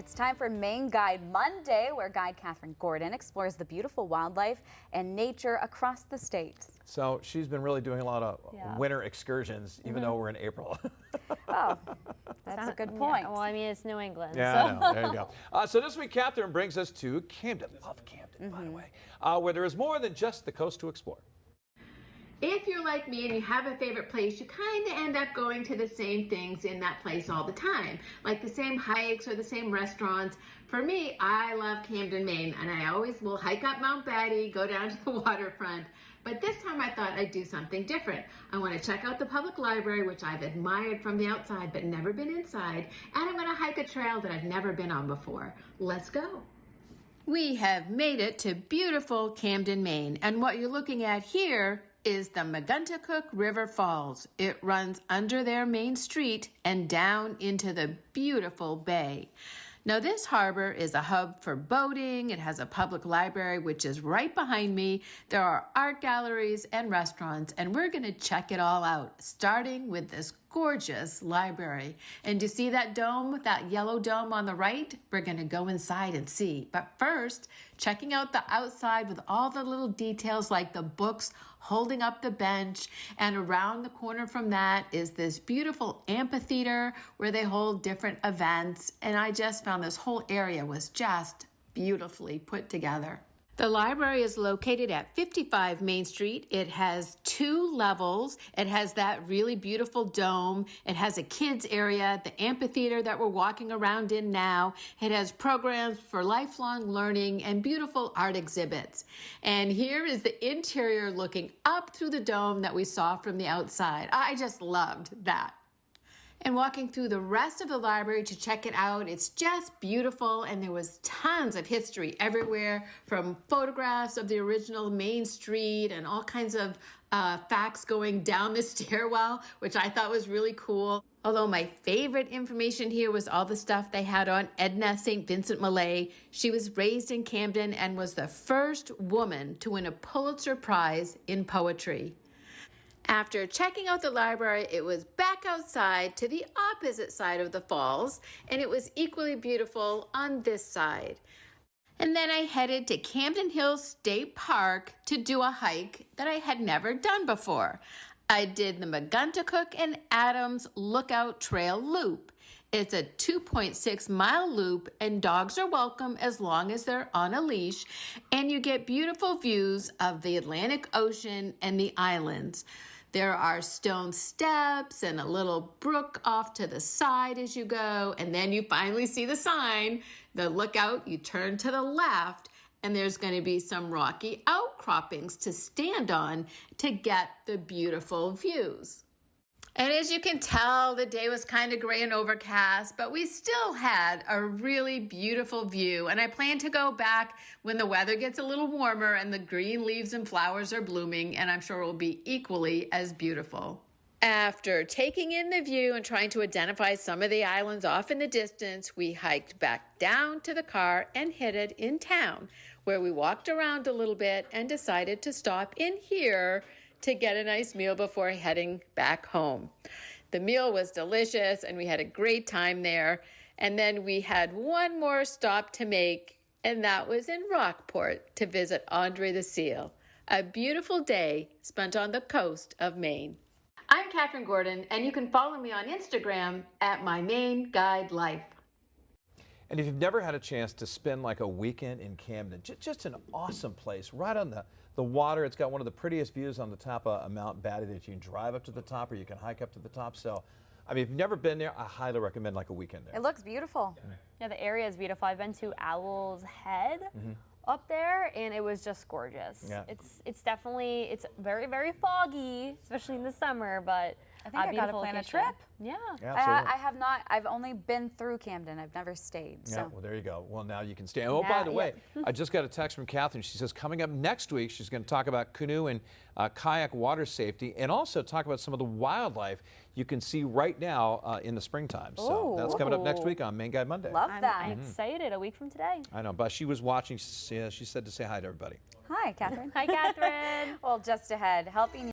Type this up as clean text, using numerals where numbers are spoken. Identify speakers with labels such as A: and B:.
A: It's time for Maine Guide Monday, where guide Catherine Gordon explores the beautiful wildlife and nature across the state.
B: So she's been really doing a lot of winter excursions, even though we're in April.
A: Oh, that's a good point.
C: Yeah, well, I mean, it's New England.
B: Yeah,
C: so.
B: I know. There you go. So this week, Catherine brings us to Camden. Love Camden, by the way, where there is more than just the coast to explore.
D: If you're like me and you have a favorite place, you kind of end up going to the same things in that place all the time, like the same hikes or the same restaurants. For me, I love Camden, Maine, and I always will hike up Mount Batty, go down to the waterfront. But this time I thought I'd do something different. I want to check out the public library, which I've admired from the outside but never been inside, and I'm going to hike a trail that I've never been on before. Let's go. We have made it to beautiful Camden, Maine, and what you're looking at here is the Maguntacook River Falls. It runs under their main street and down into the beautiful bay. Now this harbor is a hub for boating. It has a public library, which is right behind me. There are art galleries and restaurants, and we're going to check it all out, starting with this gorgeous library. And you see that dome, that yellow dome on the right? We're going to go inside and see. But first, checking out the outside with all the little details like the books holding up the bench, and around the corner from that is this beautiful amphitheater where they hold different events. And I just found this whole area was just beautifully put together. The library is located at 55 Main Street. It has 2 levels. It has that really beautiful dome. It has a kids area, the amphitheater that we're walking around in now. It has programs for lifelong learning and beautiful art exhibits. And here is the interior looking up through the dome that we saw from the outside. I just loved that. And walking through the rest of the library to check it out, it's just beautiful, and there was tons of history everywhere, from photographs of the original Main Street and all kinds of facts going down the stairwell, which I thought was really cool. Although my favorite information here was all the stuff they had on Edna St. Vincent Millay. She was raised in Camden and was the first woman to win a Pulitzer Prize in poetry. After checking out the library, it was back outside to the opposite side of the falls, and it was equally beautiful on this side. And then I headed to Camden Hills State Park to do a hike that I had never done before. I did the Maguntacook and Adams Lookout Trail Loop. It's a 2.6-mile loop, and dogs are welcome as long as they're on a leash, and you get beautiful views of the Atlantic Ocean and the islands. There are stone steps and a little brook off to the side as you go, and then you finally see the sign, the lookout. You turn to the left, and there's going to be some rocky outcroppings to stand on to get the beautiful views. And as you can tell, the day was kind of gray and overcast, but we still had a really beautiful view. And I plan to go back when the weather gets a little warmer and the green leaves and flowers are blooming, and I'm sure it will be equally as beautiful. After taking in the view and trying to identify some of the islands off in the distance, we hiked back down to the car and headed in town, where we walked around a little bit and decided to stop in here to get a nice meal before heading back home. The meal was delicious, and we had a great time there. And then we had one more stop to make, and that was in Rockport to visit Andre the Seal. A beautiful day spent on the coast of Maine. I'm Catherine Gordon, and you can follow me on Instagram at My Maine Guide Life.
B: And if you've never had a chance to spend like a weekend in Camden, just an awesome place, right on the water. It's got one of the prettiest views on the top of Mount Batty that you can drive up to the top, or you can hike up to the top. So, I mean, if you've never been there, I highly recommend like a weekend there.
A: It looks beautiful.
C: Yeah, the area is beautiful. I've been to Owl's Head up there, and it was just gorgeous.
B: Yeah.
C: It's definitely, it's very, very foggy, especially in the summer, but
A: I think I gotta plan a trip.
C: Yeah.
A: I have not. I've only been through Camden. I've never stayed.
B: Yeah,
A: So.
B: well, there you go. Well, now you can stay. Oh, by the way, I just got a text from Catherine. She says coming up next week, she's going to talk about canoe and kayak water safety, and also talk about some of the wildlife you can see right now in the springtime. So that's coming up next week on Maine Guide Monday.
A: Love that.
C: I'm excited. A week from today.
B: I know, but she was watching. She said to say hi to everybody.
A: Hi, Catherine.
C: Hi, Catherine.
A: Well, just ahead, helping